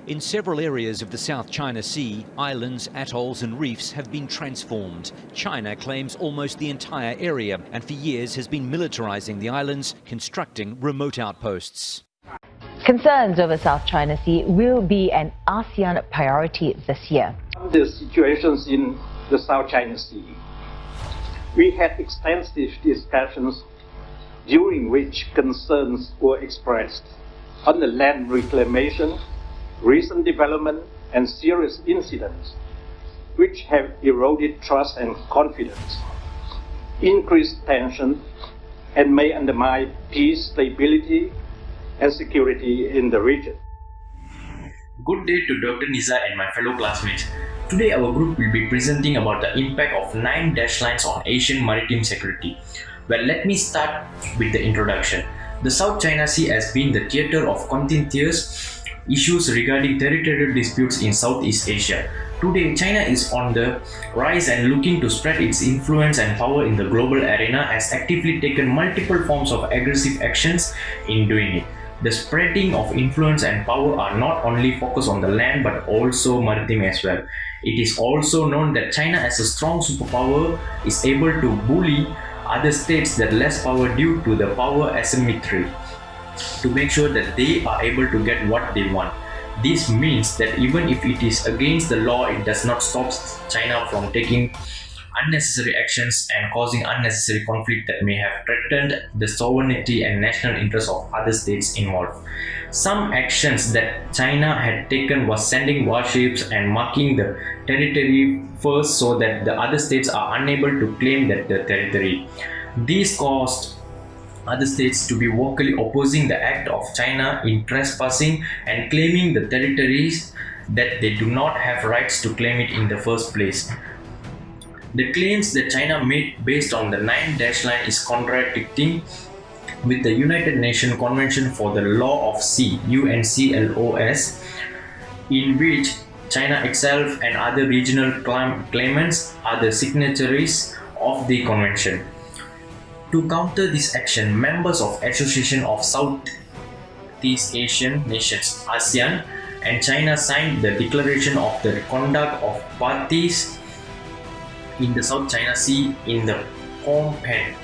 In several areas of the South China Sea, islands, atolls and reefs have been transformed. China claims almost the entire area and for years has been militarizing the islands, constructing remote outposts. Concerns over South China Sea will be an ASEAN priority this year. The situations in the South China Sea. We had extensive discussions during which concerns were expressed on the land reclamation, recent development and serious incidents which have eroded trust and confidence, increased tension and may undermine peace, stability and security in the region. Good day to Dr. Nisa and my fellow classmates. Today our group will be presenting about the impact of 9 dash lines on Asian maritime security. Well, let me start with the introduction. The South China Sea has been the theater of contentious issues regarding territorial disputes in Southeast Asia. Today, China is on the rise and looking to spread its influence and power in the global arena, has actively taken multiple forms of aggressive actions in doing it. The spreading of influence and power are not only focused on the land but also maritime as well. It is also known that China as a strong superpower is able to bully other states that less power due to the power asymmetry to make sure that they are able to get what they want. This means that even if it is against the law, it does not stop China from taking unnecessary actions and causing unnecessary conflict that may have threatened the sovereignty and national interests of other states involved. Some actions that China had taken was sending warships and marking the territory first so that the other states are unable to claim that the territory. This caused other states to be vocally opposing the act of China in trespassing and claiming the territories that they do not have rights to claim it in the first place. The claims that China made based on the 9 dash line is contradicting with the United Nations Convention for the Law of Sea (UNCLOS), in which China itself and other regional claimants are the signatories of the convention. To counter this action, members of Association of Southeast Asian Nations (ASEAN) and China signed the Declaration of the Conduct of Parties in the South China Sea in the Phnom Penh,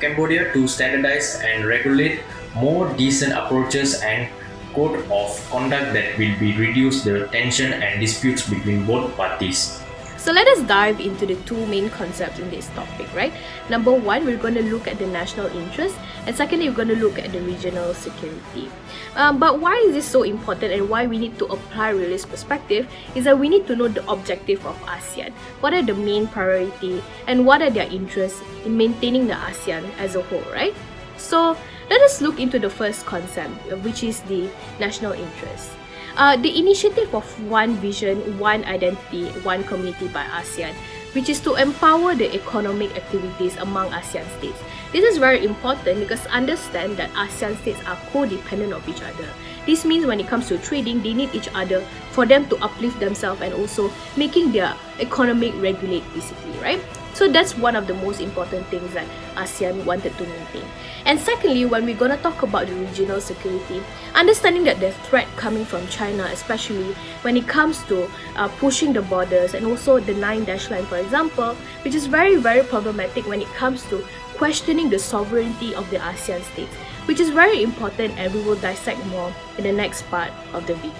Cambodia, to standardize and regulate more decent approaches and code of conduct that will be reduce the tension and disputes between both parties. So let us dive into the two main concepts in this topic, right? Number one, we're going to look at the national interest, and secondly, we're going to look at the regional security. But why is this so important and why we need to apply realist perspective is that we need to know the objective of ASEAN. What are the main priority and what are their interests in maintaining the ASEAN as a whole, right? So let us look into the first concept, which is the national interest. The initiative of One Vision, One Identity, One Community by ASEAN, which is to empower the economic activities among ASEAN states. This is very important because understand that ASEAN states are codependent of each other. This means when it comes to trading, they need each other for them to uplift themselves and also making their economic regulate basically, right? So that's one of the most important things that ASEAN wanted to maintain. And secondly, when we're going to talk about the regional security, understanding that the threat coming from China, especially when it comes to pushing the borders and also the 9 dash line, for example, which is very, very problematic when it comes to questioning the sovereignty of the ASEAN states, which is very important, and we will dissect more in the next part of the video.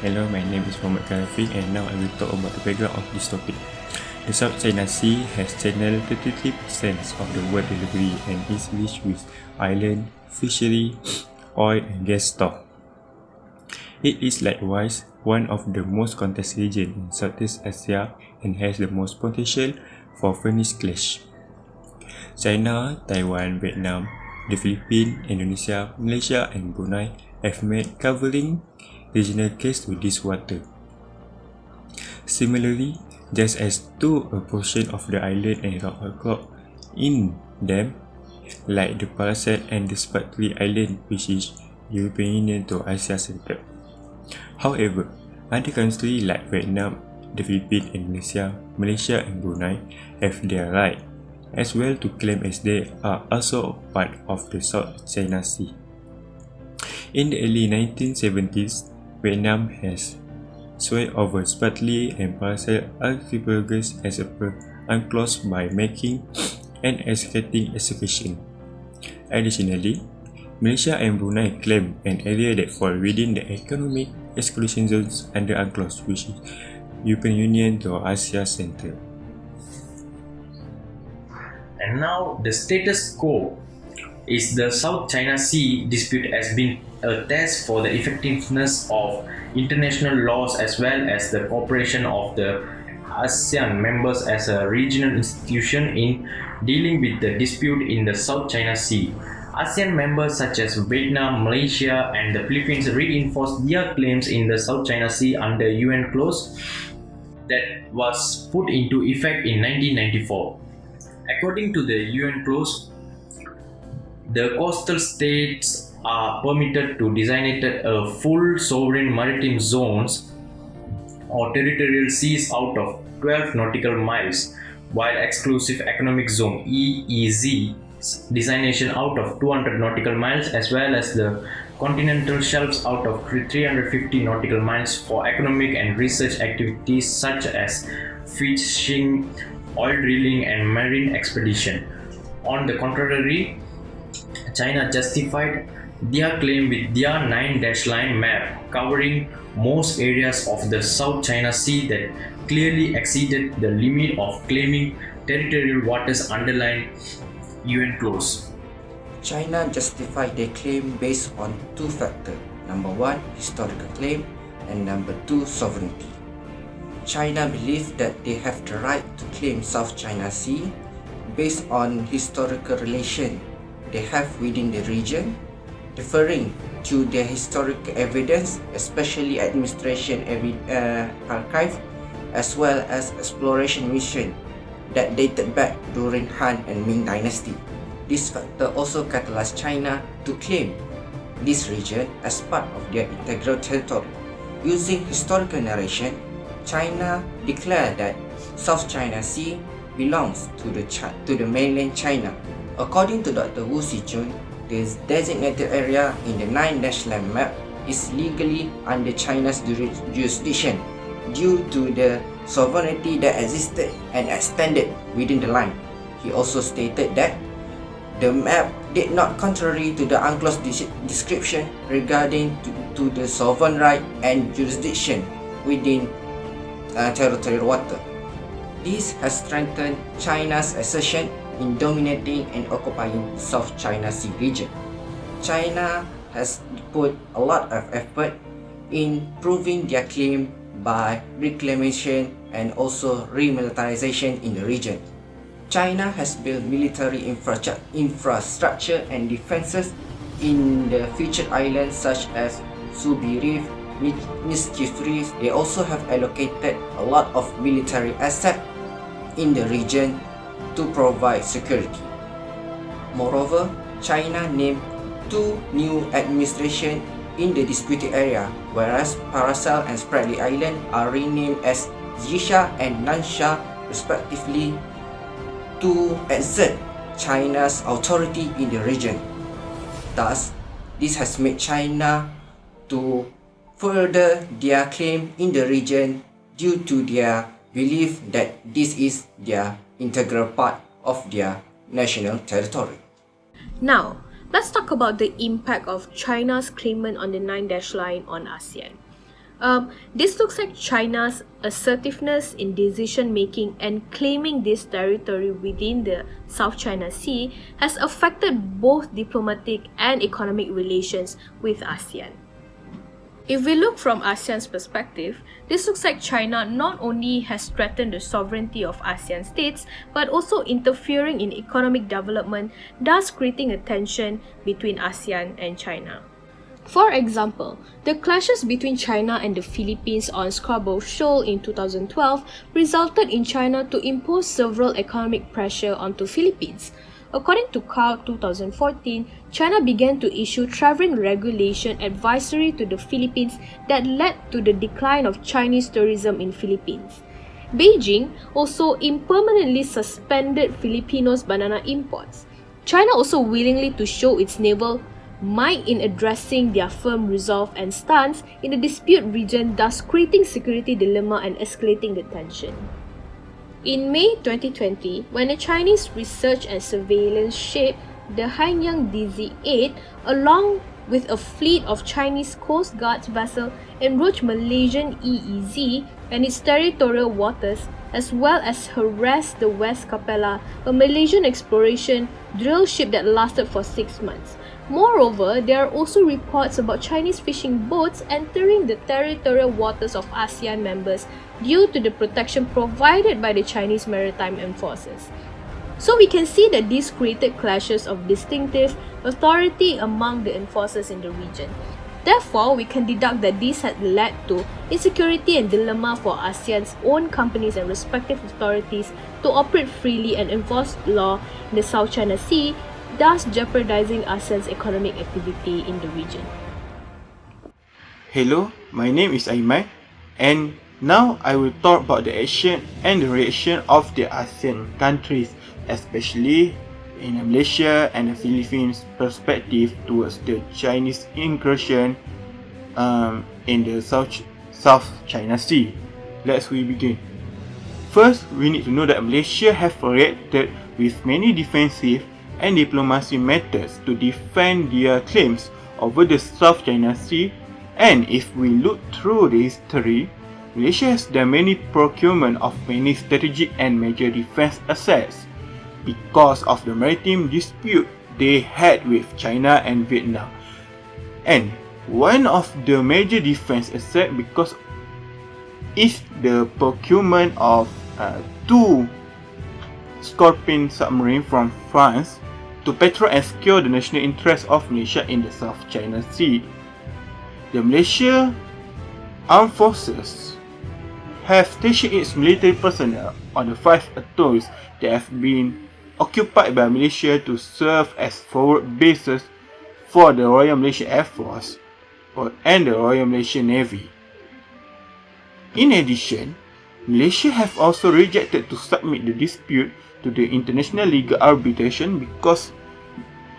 Hello, my name is Muhammad Karafiq and now I will talk about the background of this topic. The South China Sea has channeled 33% of the world delivery and is rich with island, fishery, oil and gas store. It is likewise one of the most contested regions in Southeast Asia and has the most potential for furnace clash. China, Taiwan, Vietnam, the Philippines, Indonesia, Malaysia and Brunei have made covering regional case to this water. Similarly, just as to a portion of the island and rock outcrop in them, like the Paracel and the Spratly Island, which is European Union to Asia Center. However, other countries like Vietnam, the Philippines, Indonesia, Malaysia and Brunei have their right as well to claim as they are also part of the South China Sea. In the early 1970s, Vietnam has swayed over Spratly and partial archipelagos as a unclosed by making and executing execution. Additionally, Malaysia and Brunei claim an area that falls within the economic exclusion zones under UNCLOS, which is European Union to Asia Centre. And now the status quo is the South China Sea dispute has been a test for the effectiveness of international laws as well as the cooperation of the ASEAN members as a regional institution in dealing with the dispute in the South China Sea. ASEAN members such as Vietnam, Malaysia and the Philippines reinforced their claims in the South China Sea under UN clause that was put into effect in 1994. According to the UN clause, the coastal states are permitted to designate a full sovereign maritime zones or territorial seas out of 12 nautical miles, while exclusive economic zone EEZ designation out of 200 nautical miles, as well as the continental shelves out of 350 nautical miles for economic and research activities such as fishing, oil drilling and marine expedition. On the contrary, China justified their claim with their 9-line map covering most areas of the South China Sea that clearly exceeded the limit of claiming territorial waters underlying UN clause. China justified their claim based on two factors. Number one, historical claim, and number two, sovereignty. China believed that they have the right to claim South China Sea based on historical relation they have within the region, referring to their historical evidence, especially administration archive, as well as exploration mission that dated back during Han and Ming dynasty. This factor also catalyzed China to claim this region as part of their integral territory. Using historical narration, China declared that South China Sea belongs to the mainland China. According to Dr. Wu Xijun, this designated area in the 9-line map is legally under China's jurisdiction due to the sovereignty that existed and extended within the line. He also stated that the map did not contrary to the UNCLOS description regarding to the sovereign right and jurisdiction within territorial water. This has strengthened China's assertion in dominating and occupying South China Sea region. China has put a lot of effort in proving their claim by reclamation and also remilitarization in the region. China has built military infrastructure and defenses in the featured islands such as Subi Reef, Mischief Reef. They also have allocated a lot of military assets in the region to provide security. Moreover, China named two new administrations in the disputed area, whereas Paracel and Spratly Island are renamed as Yisha and Nansha respectively to exert China's authority in the region. Thus, this has made China to further their claim in the region due to their belief that this is their integral part of their national territory. Now, let's talk about the impact of China's claimant on the 9-line on ASEAN. This looks like China's assertiveness in decision making and claiming this territory within the South China Sea has affected both diplomatic and economic relations with ASEAN. If we look from ASEAN's perspective, this looks like China not only has threatened the sovereignty of ASEAN states, but also interfering in economic development, thus creating a tension between ASEAN and China. For example, the clashes between China and the Philippines on Scarborough Shoal in 2012 resulted in China to impose several economic pressure onto Philippines. According to CAO 2014, China began to issue traveling regulation advisory to the Philippines that led to the decline of Chinese tourism in Philippines. Beijing also impermanently suspended Filipinos' banana imports. China also willingly to show its naval might in addressing their firm resolve and stance in the dispute region, thus creating security dilemma and escalating the tension. In May 2020, when a Chinese research and surveillance ship, the Hainyang DZ-8, along with a fleet of Chinese Coast Guard's vessel, encroached Malaysian EEZ and its territorial waters, as well as harassed the West Capella, a Malaysian exploration drill ship that lasted for 6 months. Moreover, there are also reports about Chinese fishing boats entering the territorial waters of ASEAN members due to the protection provided by the Chinese maritime enforcers. So we can see that these created clashes of distinctive authority among the enforcers in the region. Therefore, we can deduct that this had led to insecurity and dilemma for ASEAN's own companies and respective authorities to operate freely and enforce law in the South China Sea, thus jeopardizing ASEAN's economic activity in the region. Hello, my name is Aiman, and now I will talk about the action and the reaction of the ASEAN countries, especially in Malaysia and the Philippines' perspective towards the Chinese incursion in the South China Sea. Let's begin. First, we need to know that Malaysia have reacted with many defensive and diplomacy methods to defend their claims over the South China Sea, and if we look through the history, Malaysia has done many procurement of many strategic and major defense assets because of the maritime dispute they had with China and Vietnam. And one of the major defense assets because is the procurement of 2 Scorpion submarine from France to patrol and secure the national interests of Malaysia in the South China Sea. The Malaysia Armed Forces have stationed its military personnel on the 5 atolls that have been occupied by Malaysia to serve as forward bases for the Royal Malaysian Air Force and the Royal Malaysian Navy. In addition, Malaysia have also rejected to submit the dispute to the international legal arbitration because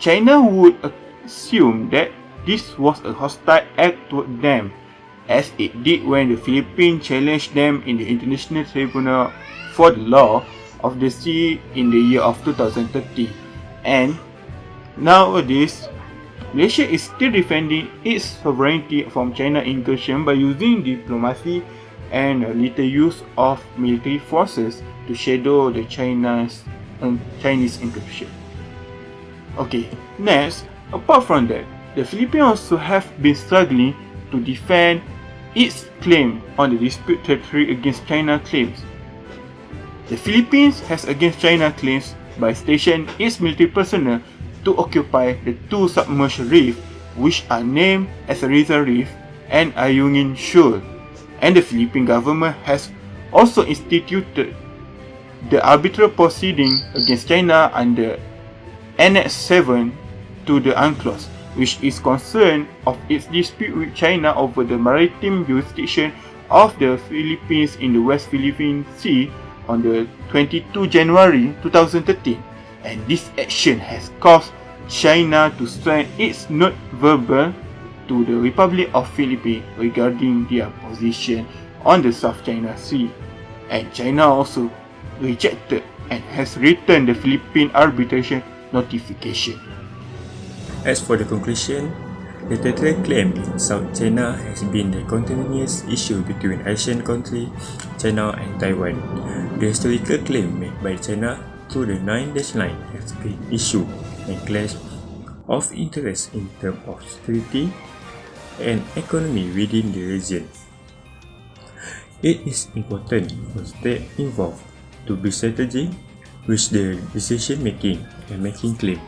China would assume that this was a hostile act toward them, as it did when the Philippines challenged them in the International Tribunal for the Law of the Sea in the year of 2030. And nowadays, Malaysia is still defending its sovereignty from China incursion by using diplomacy and little use of military forces to shadow the Chinese incursion. Okay, next, apart from that, the Philippines also have been struggling to defend its claim on the dispute territory against China claims. The Philippines has against China claims by stationing its military personnel to occupy the 2 submerged reefs which are named as Rizal Reef and Ayungin Shoal, and the Philippine government has also instituted the arbitral proceeding against China under Annex 7 to the UNCLOS, which is concerned of its dispute with China over the maritime jurisdiction of the Philippines in the West Philippine Sea on the 22 January 2013, and this action has caused China to send its note verbal to the Republic of Philippines regarding their position on the South China Sea, and China also rejected and has returned the Philippine arbitration notification. As for the conclusion, the territorial claim in South China has been the continuous issue between Asian countries, China and Taiwan. The historical claim made by China through the 9-dash line has been issue and clash of interest in terms of security and economy within the region. It is important for states involved to be strategic with their decision making and making claim,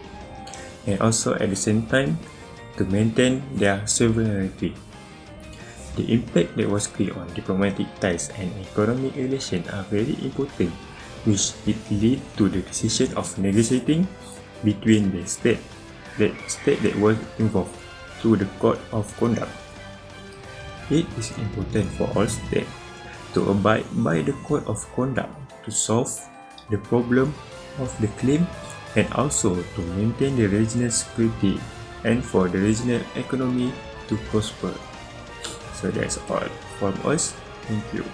and also at the same time to maintain their sovereignty. The impact that was created on diplomatic ties and economic relations are very important, which it led to the decision of negotiating between the state that were involved through the Code of Conduct. It is important for all states to abide by the Code of Conduct to solve the problem of the claim and also to maintain the regional security and for the regional economy to prosper. So that's all from us. Thank you.